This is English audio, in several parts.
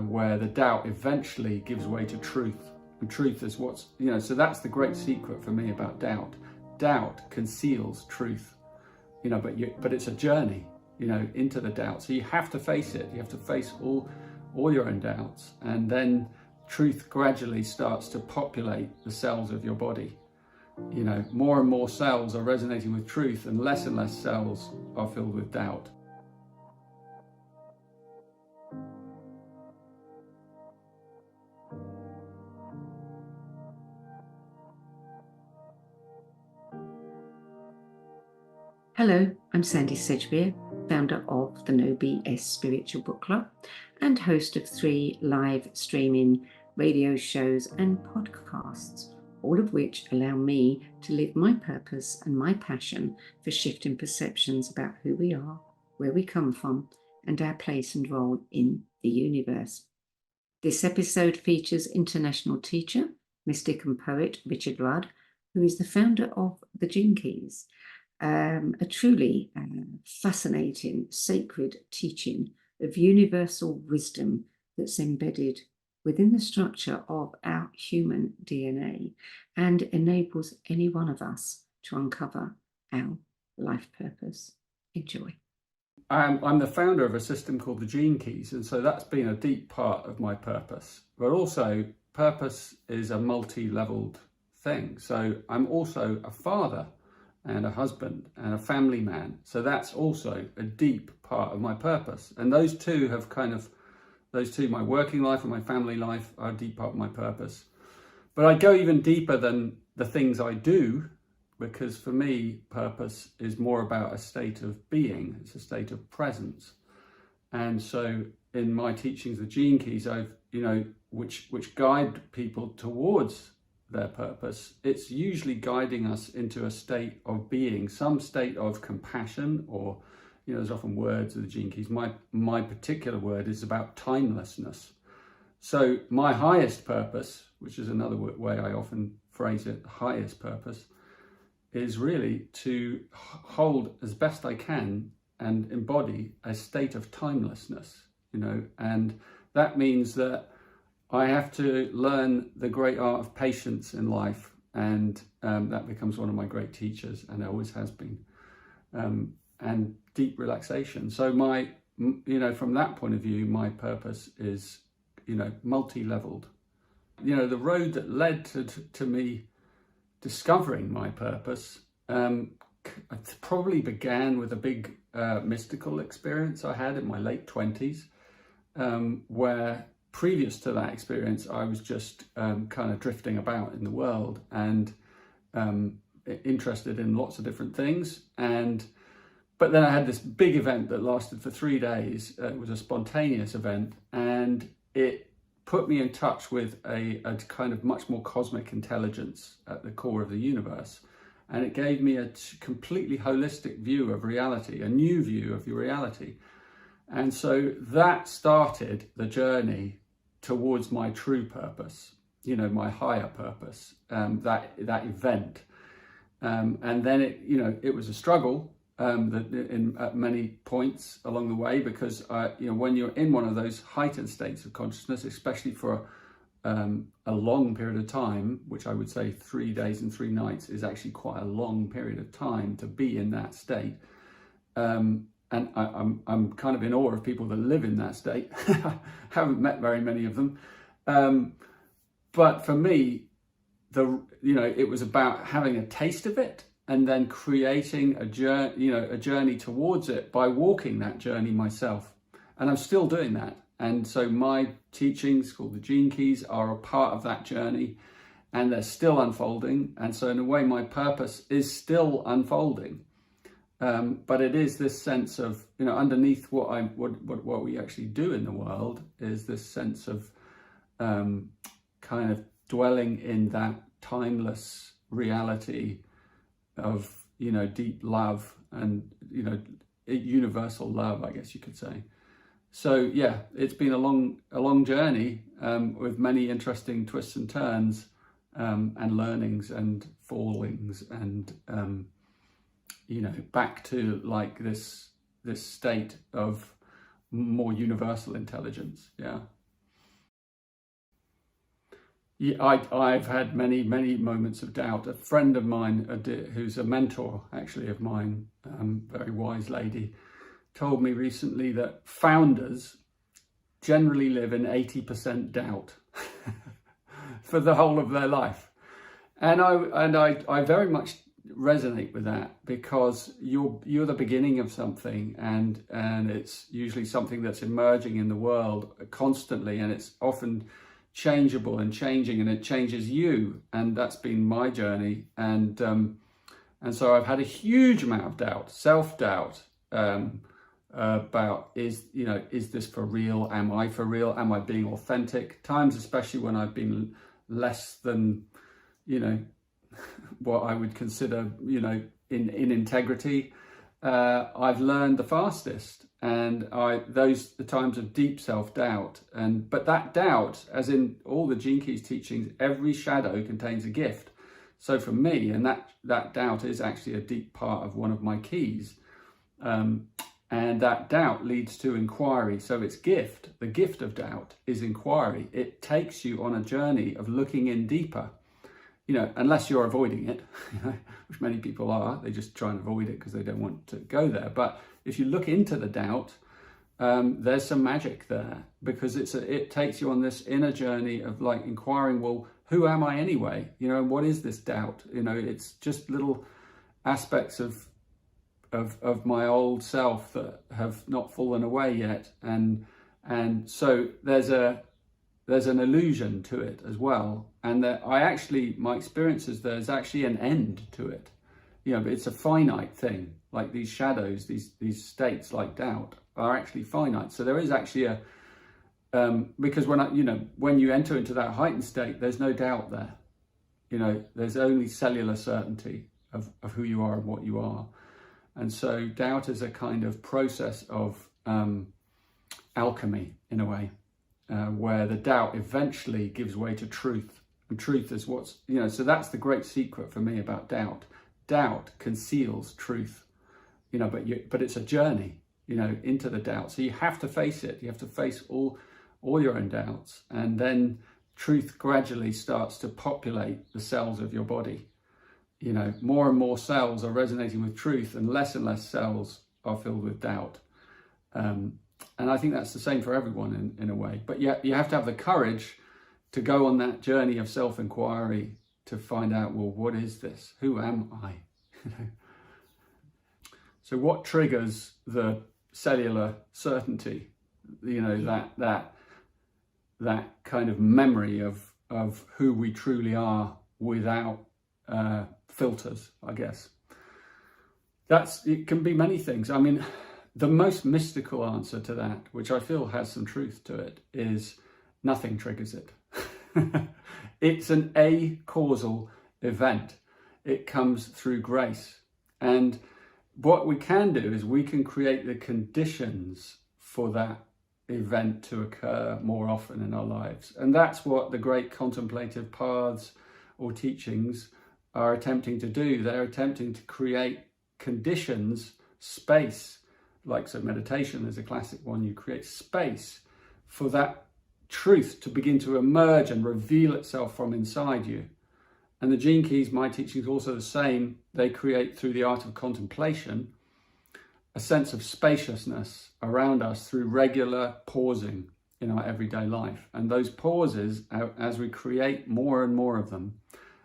where the doubt eventually gives way to truth. And truth is what's, so that's the great secret for me about doubt. Doubt conceals truth, but it's a journey, into the doubt. So you have to face it. You have to face all your own doubts. And then truth gradually starts to populate the cells of your body. More and more cells are resonating with truth, and less cells are filled with doubt. Hello, I'm Sandie Sedgebeer, founder of the No B.S Spiritual Book Club and host of 3 live streaming radio shows and podcasts, all of which allow me to live my purpose and my passion for shifting perceptions about who we are, where we come from, and our place and role in the universe. This episode features international teacher, mystic and poet Richard Rudd, who is the founder of the Gene Keys, a truly fascinating, sacred teaching of universal wisdom that's embedded within the structure of our human DNA and enables any one of us to uncover our life purpose. Enjoy. I'm the founder of a system called the Gene Keys, and so that's been a deep part of my purpose. But also, purpose is a multi-leveled thing. So I'm also a father and a husband and a family man. So that's also a deep part of my purpose. And those two, my working life and my family life, are a deep part of my purpose. But I go even deeper than the things I do, because for me, purpose is more about a state of being. It's a state of presence. And so in my teachings, the Gene Keys, which guide people towards their purpose, it's usually guiding us into a state of being, some state of compassion, or there's often words of the Gene Keys. My particular word is about timelessness. So my highest purpose, which is another way I often phrase it, highest purpose, is really to hold as best I can and embody a state of timelessness, and that means that I have to learn the great art of patience in life, and that becomes one of my great teachers, and always has been, and deep relaxation. So from that point of view, my purpose is, multi-leveled. The road that led to me discovering my purpose probably began with a big mystical experience I had in my late 20s, where previous to that experience, I was just kind of drifting about in the world and interested in lots of different things. But then I had this big event that lasted for 3 days. It was a spontaneous event, and it put me in touch with a kind of much more cosmic intelligence at the core of the universe. And it gave me a completely holistic view of reality, a new view of your reality. And so that started the journey towards my true purpose, my higher purpose, that event. And then it was a struggle at many points along the way, because when you're in one of those heightened states of consciousness, especially for a long period of time, which I would say 3 days and 3 nights is actually quite a long period of time to be in that state. And I'm kind of in awe of people that live in that state. Haven't met very many of them. But for me, it was about having a taste of it and then creating a journey towards it by walking that journey myself. And I'm still doing that. And so my teachings, called the Gene Keys, are a part of that journey, and they're still unfolding. And so in a way, my purpose is still unfolding. But it is this sense of, underneath what we actually do in the world is this sense of kind of dwelling in that timeless reality of, deep love and, universal love, I guess you could say. So yeah, it's been a long journey with many interesting twists and turns and learnings and fallings and back to like this state of more universal intelligence. Yeah. Yeah, I've had many moments of doubt. A friend of mine, who's a mentor actually of mine, very wise lady, told me recently that founders generally live in 80% doubt for the whole of their life. And I very much resonate with that, because you're the beginning of something, and it's usually something that's emerging in the world constantly, and it's often changeable and changing, and it changes you. And that's been my journey. And so I've had a huge amount of doubt, self-doubt, about is this for real? Am I for real? Am I being authentic? Times, especially when I've been less than, what I would consider, in integrity, I've learned the fastest. And the times of deep self-doubt, but that doubt, as in all the Gene Keys teachings, every shadow contains a gift. So for me, and that doubt is actually a deep part of one of my keys, and that doubt leads to inquiry. So it's the gift of doubt is inquiry. It takes you on a journey of looking in deeper, unless you're avoiding it, which many people are. They just try and avoid it because they don't want to go there. But if you look into the doubt, there's some magic there, because it takes you on this inner journey of like inquiring, well, who am I anyway? What is this doubt? It's just little aspects of my old self that have not fallen away yet, and so there's an illusion to it as well, and that my experience is there's actually an end to it. But it's a finite thing. Like these shadows, these states like doubt are actually finite. So there is actually because when you enter into that heightened state, there's no doubt there. There's only cellular certainty of who you are and what you are. And so doubt is a kind of process of alchemy, in a way, where the doubt eventually gives way to truth. And truth is so that's the great secret for me about doubt. Doubt conceals truth, but it's a journey, into the doubt. So you have to face it. You have to face all your own doubts, and then truth gradually starts to populate the cells of your body. More and more cells are resonating with truth, and less cells are filled with doubt. And I think that's the same for everyone in a way. But you have to have the courage to go on that journey of self-inquiry, to find out, well, what is this? Who am I? So what triggers the cellular certainty? That kind of memory of who we truly are without filters, I guess. It can be many things. I mean, the most mystical answer to that, which I feel has some truth to it, is nothing triggers it. It's an acausal event. It comes through grace. And what we can do is we can create the conditions for that event to occur more often in our lives. And that's what the great contemplative paths or teachings are attempting to do. They're attempting to create conditions, space, so meditation is a classic one. You create space for that truth to begin to emerge and reveal itself from inside you. And the Gene Keys, my teaching, is also the same. They create, through the art of contemplation, a sense of spaciousness around us through regular pausing in our everyday life. And those pauses, as we create more and more of them,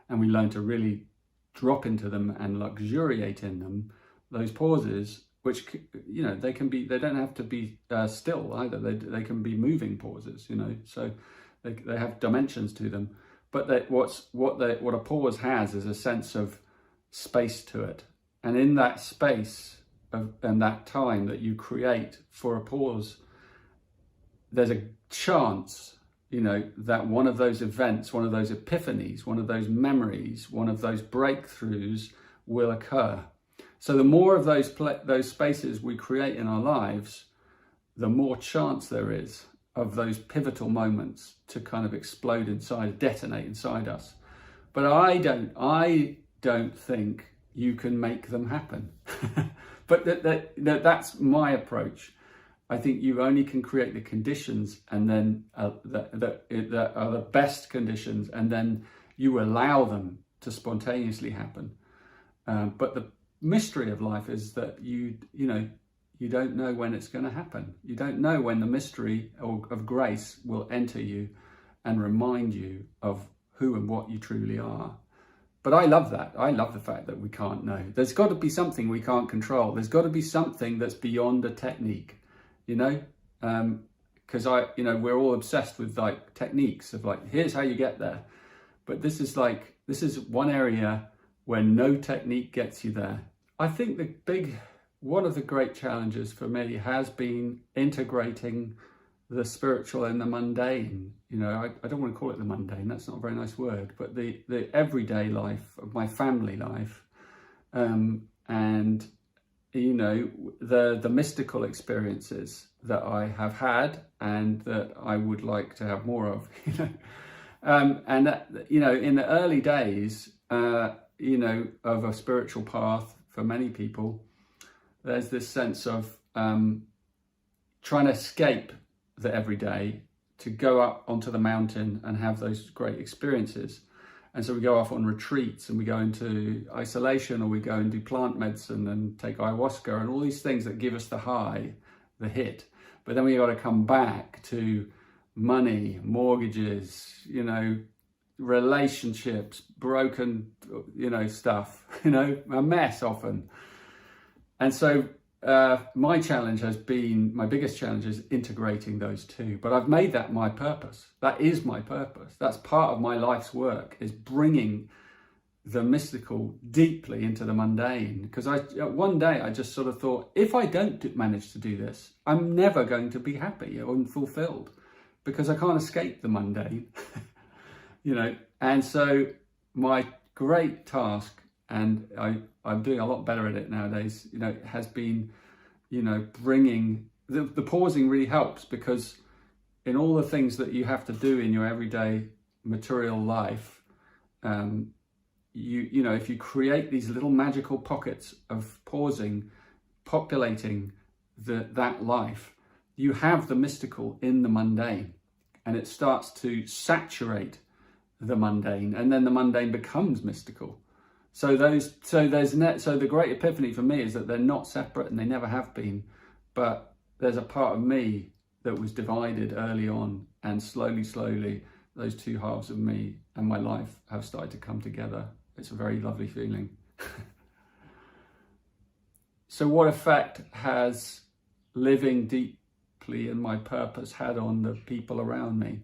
and we learn to really drop into them and luxuriate in them, those pauses, which, they don't have to be still either. They can be moving pauses, so they have dimensions to them. But what a pause has is a sense of space to it. And in that space and that time that you create for a pause, there's a chance, that one of those events, one of those epiphanies, one of those memories, one of those breakthroughs will occur. So the more of those spaces we create in our lives, the more chance there is of those pivotal moments to kind of explode inside, detonate inside us. But I don't think you can make them happen. But that's my approach. I think you only can create the conditions, and then that are the best conditions, and then you allow them to spontaneously happen. But the mystery of life is that you don't know when it's going to happen. You don't know when the mystery of grace will enter you and remind you of who and what you truly are. But I love that. I love the fact that we can't know. There's got to be something we can't control. There's got to be something that's beyond a technique, because we're all obsessed with like techniques of like, here's how you get there. But this is one area where no technique gets you there. I think one of the great challenges for me has been integrating the spiritual and the mundane. I don't want to call it the mundane, that's not a very nice word, but the everyday life of my family life, and the mystical experiences that I have had and that I would like to have more of. And that, in the early days, of a spiritual path for many people, there's this sense of trying to escape the everyday to go up onto the mountain and have those great experiences. And so we go off on retreats and we go into isolation, or we go and do plant medicine and take ayahuasca and all these things that give us the high, the hit. But then we got to come back to money, mortgages, relationships, broken, stuff, a mess often. And so my biggest challenge is integrating those two. But I've made that my purpose. That is my purpose. That's part of my life's work, is bringing the mystical deeply into the mundane. Because one day I just sort of thought, if I don't manage to do this, I'm never going to be happy or fulfilled, because I can't escape the mundane. And so my great task, and I'm doing a lot better at it nowadays, has been, bringing, the pausing really helps, because in all the things that you have to do in your everyday material life, if you create these little magical pockets of pausing, populating that life, you have the mystical in the mundane, and it starts to saturate the mundane, and then the mundane becomes mystical. So the great epiphany for me is that they're not separate, and they never have been. But there's a part of me that was divided early on, and slowly, those two halves of me and my life have started to come together. It's a very lovely feeling. So what effect has living deeply in my purpose had on the people around me?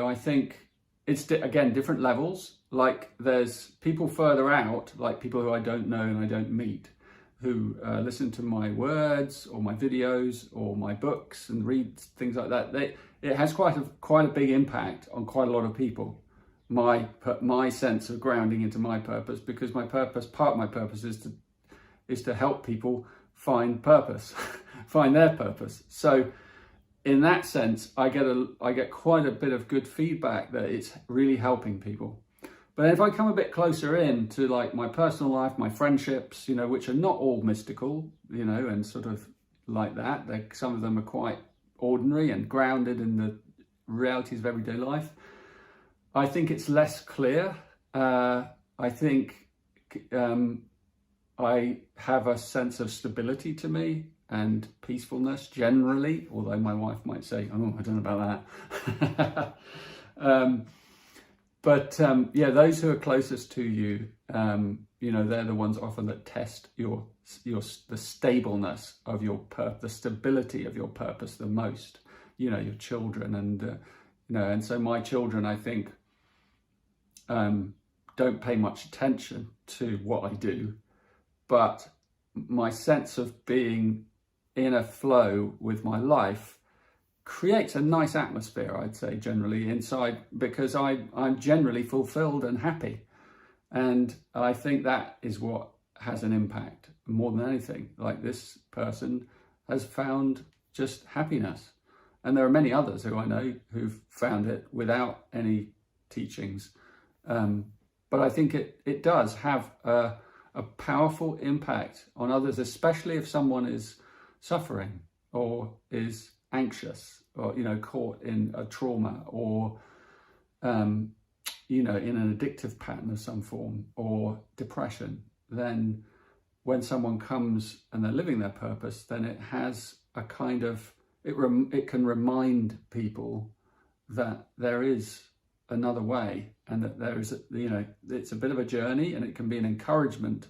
I think it's, again, different levels. Like there's people further out, like people who I don't know and I don't meet, who listen to my words or my videos or my books and read things like that. It has quite a big impact on quite a lot of people. My sense of grounding into my purpose, because part of my purpose is to help people find purpose, find their purpose. So in that sense, I get quite a bit of good feedback that it's really helping people. But if I come a bit closer in to like my personal life, my friendships, which are not all mystical, and sort of like that, some of them are quite ordinary and grounded in the realities of everyday life, I think it's less clear. I think I have a sense of stability to me and peacefulness generally, although my wife might say, oh, I don't know about that. But those who are closest to you, they're the ones often that test the stableness of your the stability of your purpose the most. Your children, and so my children, I think, don't pay much attention to what I do, but my sense of being in a flow with my life creates a nice atmosphere, I'd say, generally inside, because I'm generally fulfilled and happy. And I think that is what has an impact more than anything. Like this person has found just happiness. And there are many others who I know who've found it without any teachings. But I think it does have a powerful impact on others, especially if someone is suffering, or is anxious, or, you know, caught in a trauma, or, you know, in an addictive pattern of some form, or depression, then when someone comes and they're living their purpose, then it has a kind of, it can remind people that there is another way, and that there is, you know, it's a bit of a journey, and it can be an encouragement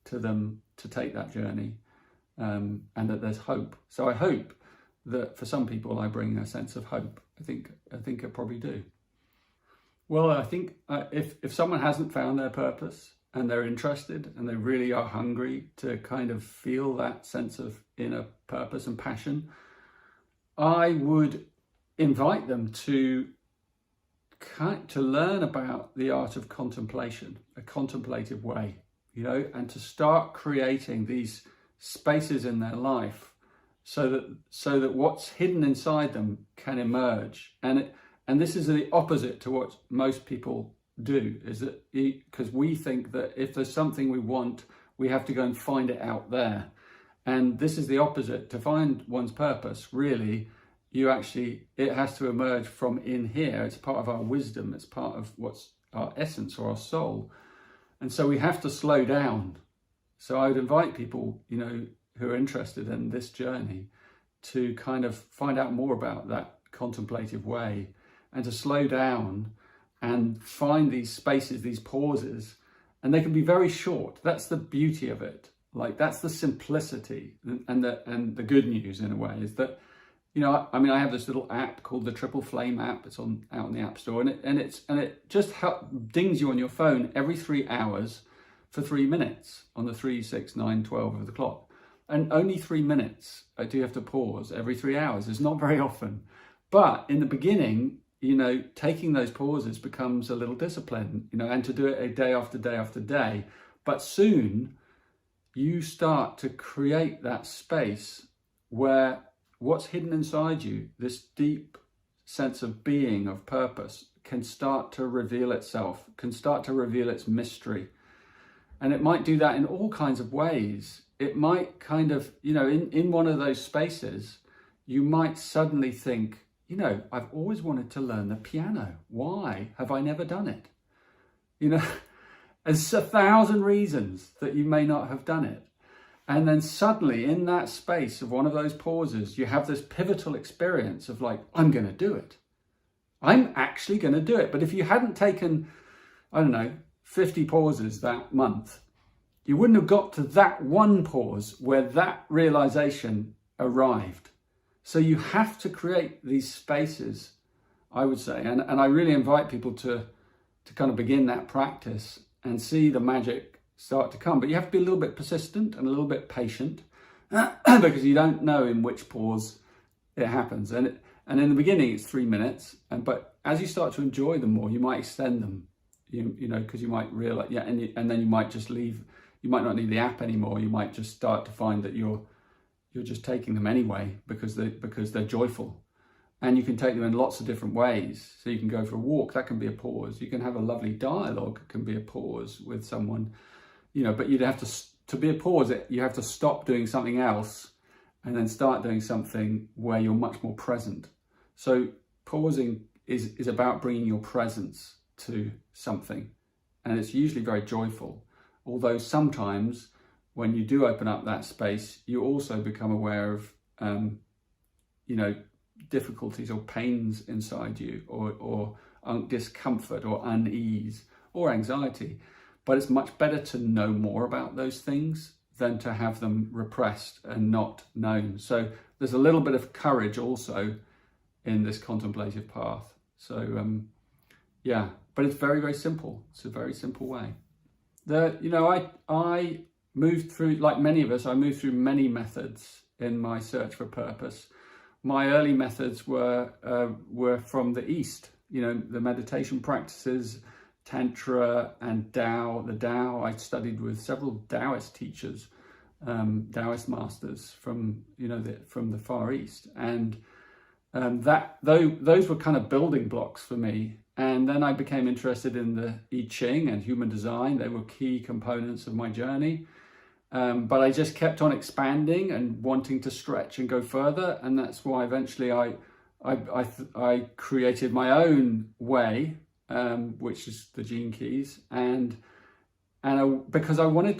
to them to take that journey, and that there's hope. So I hope that for some people I bring a sense of hope. I think I probably do. Well, I think if someone hasn't found their purpose and they're interested and they really are hungry to kind of feel that sense of inner purpose and passion, I would invite them to learn about the art of contemplation, a contemplative way, you know, and to start creating these spaces in their life so that what's hidden inside them can emerge. And this is the opposite to what most people do, is that because we think that if there's something we want, we have to go and find it out there. And this is the opposite. To find one's purpose, really, it has to emerge from in here. It's part of our wisdom. It's part of what's our essence or our soul. And so we have to slow down. So I would invite people, you know, who are interested in this journey to kind of find out more about that contemplative way, and to slow down and find these spaces, these pauses, and they can be very short. That's the beauty of it. Like, that's the simplicity, and the good news in a way is that, you know, I mean, I have this little app called the Triple Flame app. It's out in the App Store, and it just dings you on your phone every 3 hours for 3 minutes on the 3, 6, 9, 12 of the clock. And only 3 minutes do you have to pause every 3 hours. It's not very often. But in the beginning, you know, taking those pauses becomes a little discipline, you know, and to do it a day after day after day. But soon you start to create that space where what's hidden inside you, this deep sense of being, of purpose, can start to reveal itself, can start to reveal its mystery. And it might do that in all kinds of ways. It might kind of, you know, in one of those spaces, you might suddenly think, you know, I've always wanted to learn the piano. Why have I never done it? You know, there's 1,000 reasons that you may not have done it. And then suddenly in that space of one of those pauses, you have this pivotal experience of like, I'm going to do it. I'm actually going to do it. But if you hadn't taken, I don't know, 50 pauses that month, you wouldn't have got to that one pause where that realization arrived. So you have to create these spaces, I would say, and I really invite people to kind of begin that practice and see the magic start to come. But you have to be a little bit persistent and a little bit patient because you don't know in which pause it happens. And in the beginning, it's 3 minutes, but as you start to enjoy them more, you might extend them. You know, because you might realize, yeah, and then you might just leave. You might not need the app anymore. You might just start to find that you're just taking them anyway because they're joyful, and you can take them in lots of different ways. So you can go for a walk, that can be a pause. You can have a lovely dialogue, it can be a pause with someone, you know. But you'd have to be a pause. You have to stop doing something else and then start doing something where you're much more present. So pausing is about bringing your presence to something, and it's usually very joyful. Although sometimes when you do open up that space, you also become aware of, you know, difficulties or pains inside you, or discomfort or unease or anxiety. But it's much better to know more about those things than to have them repressed and not known. So there's a little bit of courage also in this contemplative path. So yeah, but it's very, very simple. It's a very simple way. You know, I moved through, like many of us, I moved through many methods in my search for purpose. My early methods were from the East, you know, the meditation practices, Tantra and Tao. The Tao, I studied with several Taoist teachers, Taoist masters from, you know, from the Far East. And those were kind of building blocks for me. And then I became interested in the I Ching and human design. They were key components of my journey. But I just kept on expanding and wanting to stretch and go further, and that's why eventually I created my own way, which is the Gene Keys, because I wanted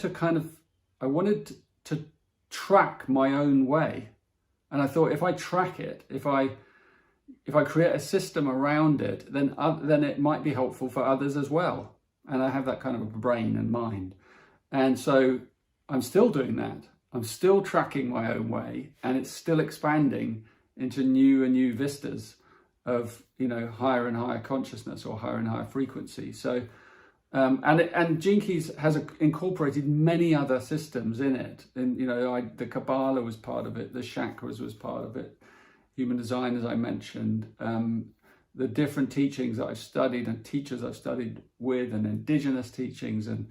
to track my own way, and I thought if I track it, if I create a system around it, then it might be helpful for others as well. And I have that kind of a brain and mind, and so I'm still doing that. I'm still tracking my own way, and it's still expanding into new and new vistas of, you know, higher and higher consciousness or higher and higher frequency. So, and Gene Keys has incorporated many other systems in it. And, you know, the Kabbalah was part of it, the chakras was part of it, human design, as I mentioned, the different teachings that I've studied and teachers I've studied with, and indigenous teachings, and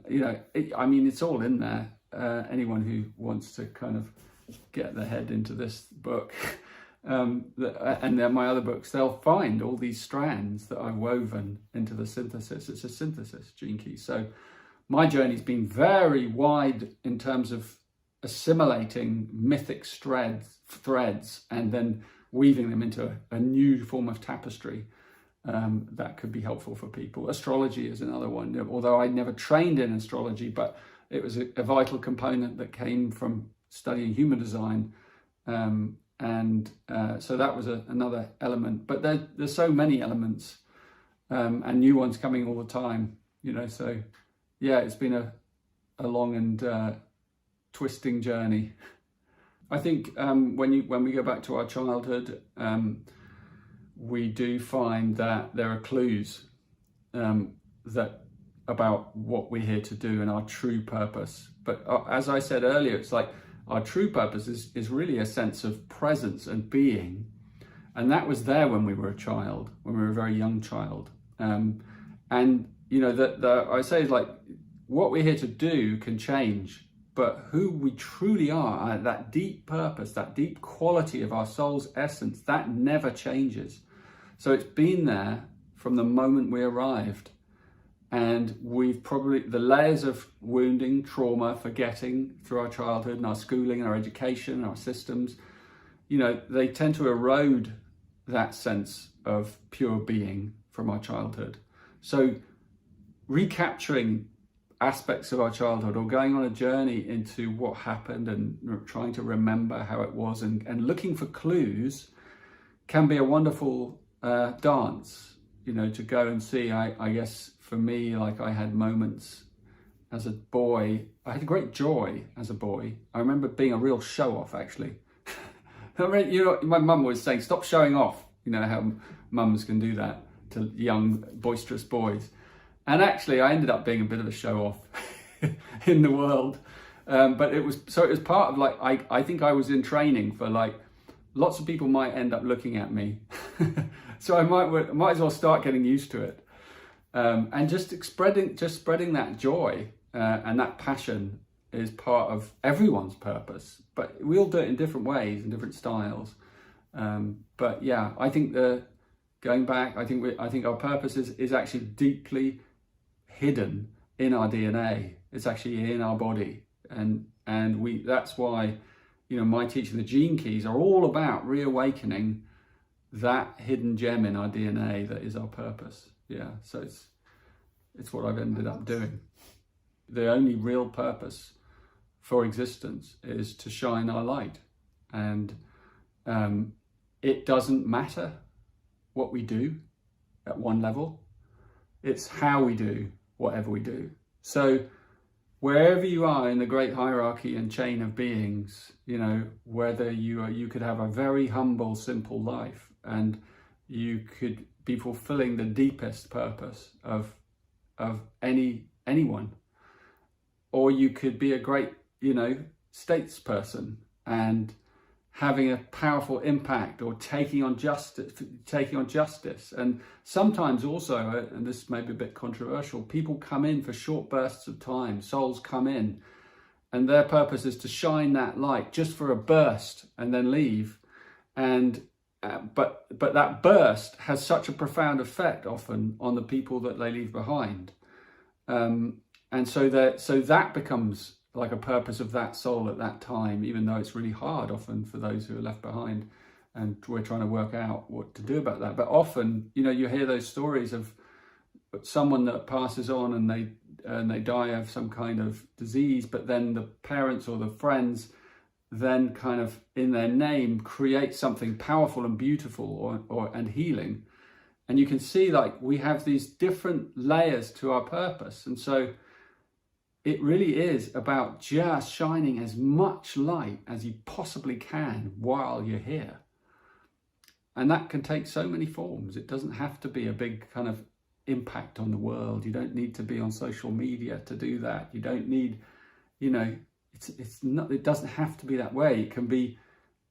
you know, it's all in there. Anyone who wants to kind of get their head into this book, and then my other books, they'll find all these strands that I've woven into the synthesis. It's a synthesis, Gene Keys. So my journey's been very wide in terms of assimilating mythic threads and then weaving them into a new form of tapestry that could be helpful for people. Astrology is another one, although I never trained in astrology, but it was a vital component that came from studying human design. So that was another element. But there's so many elements and new ones coming all the time, you know. So yeah, it's been a long and twisting journey. I think when we go back to our childhood, we do find that there are clues that about what we're here to do and our true purpose. But as I said earlier, it's like our true purpose is really a sense of presence and being, and that was there when we were a child, when we were a very young child. And you know, I say is like what we're here to do can change, but who we truly are, that deep purpose, that deep quality of our soul's essence, that never changes. So it's been there from the moment we arrived. And we've probably, the layers of wounding, trauma, forgetting through our childhood and our schooling and our education and our systems, you know, they tend to erode that sense of pure being from our childhood. So recapturing aspects of our childhood or going on a journey into what happened and trying to remember how it was and looking for clues can be a wonderful dance, you know, to go and see. I guess for me, like, I had moments as a boy. I had great joy as a boy. I remember being a real show-off, actually. You know, my mum was saying, stop showing off. You know how mums can do that to young, boisterous boys. And actually, I ended up being a bit of a show-off in the world. But it was part of, like, I think I was in training for, like, lots of people might end up looking at me. So I might as well start getting used to it. And just spreading that joy and that passion is part of everyone's purpose. But we all do it in different ways, in different styles. But yeah, I think going back, I think our purpose is actually deeply hidden in our DNA. It's actually in our body, and that's why, you know, my teaching, the Gene Keys, are all about reawakening that hidden gem in our DNA that is our purpose. Yeah, so it's what I've ended up doing. The only real purpose for existence is to shine our light, and it doesn't matter what we do at one level. It's how we do whatever we do. So wherever you are in the great hierarchy and chain of beings, you know, whether you could have a very humble, simple life, and you could be fulfilling the deepest purpose of anyone, or you could be a great, you know, statesperson and having a powerful impact, or taking on justice. And sometimes also, and this may be a bit controversial, people come in for short bursts of time. Souls come in, and their purpose is to shine that light just for a burst and then leave. And but that burst has such a profound effect often on the people that they leave behind. And so that becomes like a purpose of that soul at that time, even though it's really hard often for those who are left behind, and we're trying to work out what to do about that. But often, you know, you hear those stories of someone that passes on and they die of some kind of disease, but then the parents or the friends then kind of in their name create something powerful and beautiful and healing. And you can see, like, we have these different layers to our purpose. And so it really is about just shining as much light as you possibly can while you're here. And that can take so many forms. It doesn't have to be a big kind of impact on the world. You don't need to be on social media to do that. You don't need, you know, it doesn't have to be that way. It can be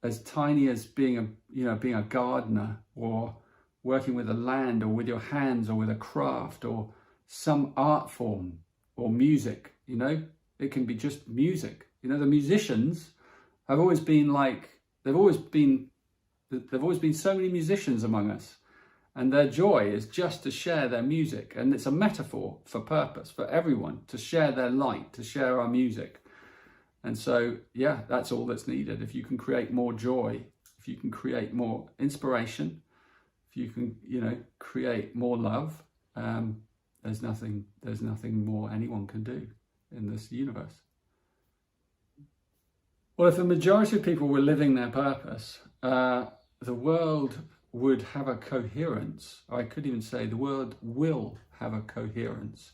as tiny as being a gardener, or working with the land, or with your hands, or with a craft, or some art form, or music. You know, it can be just music. You know, the musicians have always been like, there've always been so many musicians among us, and their joy is just to share their music. And it's a metaphor for purpose, for everyone to share their light, to share our music. And so, yeah, that's all that's needed. If you can create more joy, if you can create more inspiration, if you can, you know, create more love, there's nothing more anyone can do in this universe. Well, if the majority of people were living their purpose, the world would have a coherence. I could even say the world will have a coherence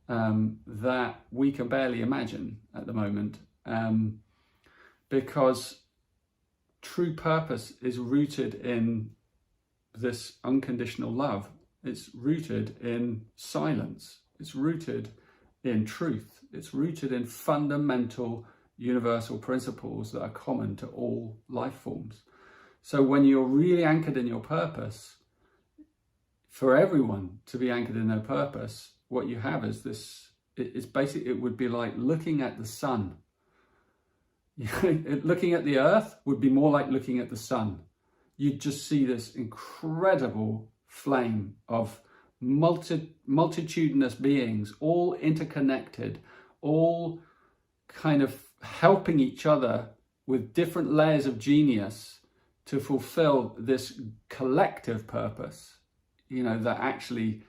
that we can barely imagine at the moment, because true purpose is rooted in this unconditional love. It's rooted in silence. It's rooted in truth. It's rooted in fundamental universal principles that are common to all life forms. So when you're really anchored in your purpose, for everyone to be anchored in their purpose, what you have is this, it's basically, it would be like looking at the sun. Looking at the earth would be more like looking at the sun. You'd just see this incredible flame of multitudinous beings, all interconnected, all kind of helping each other with different layers of genius to fulfill this collective purpose, you know, that actually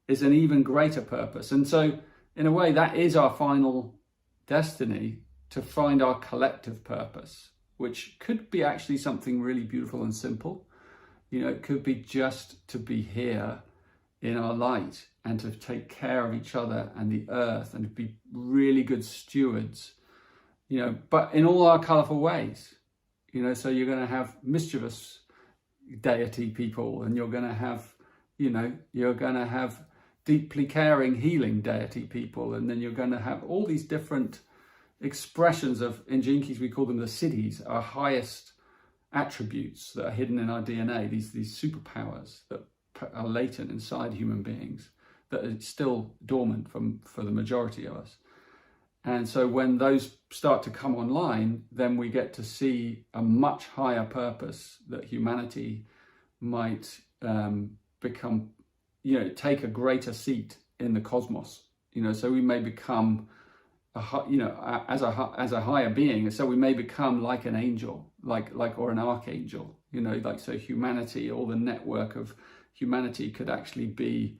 is an even greater purpose. And so in a way, that is our final destiny, to find our collective purpose, which could be actually something really beautiful and simple. You know, it could be just to be here in our light and to take care of each other and the earth and to be really good stewards, you know, but in all our colorful ways, you know. So you're going to have mischievous deity people, and you're going to have, you know, you're going to have deeply caring, healing deity people, and then you're going to have all these different expressions of, in Gene Keys we call them the siddhis, our highest attributes that are hidden in our DNA, these superpowers that are latent inside human beings, that are still dormant for the majority of us. And so when those start to come online, then we get to see a much higher purpose, that humanity might become, you know, take a greater seat in the cosmos, you know. So we may become as a higher being, so we may become like an angel, like or an archangel, you know, like, so humanity, or the network of humanity could actually be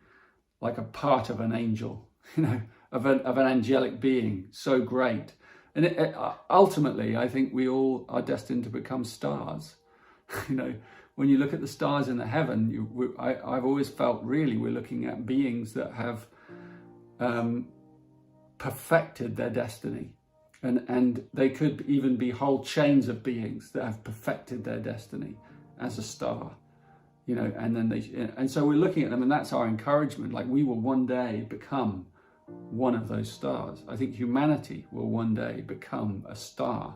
like a part of an angel, you know, of an angelic being so great. And ultimately, I think we all are destined to become stars. You know, when you look at the stars in the heaven, I've always felt really we're looking at beings that have perfected their destiny, and they could even be whole chains of beings that have perfected their destiny as a star, you know. And then and so we're looking at them, and that's our encouragement, like we will one day become one of those stars. I think humanity will one day become a star,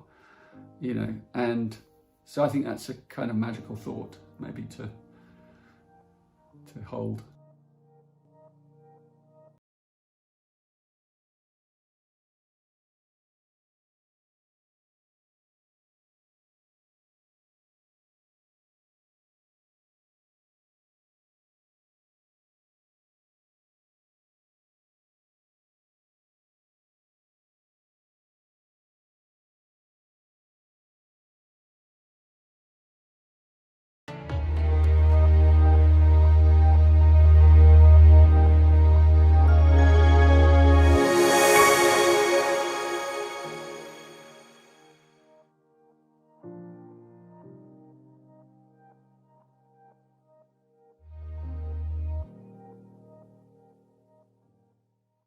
you know. And so I think that's a kind of magical thought maybe to hold.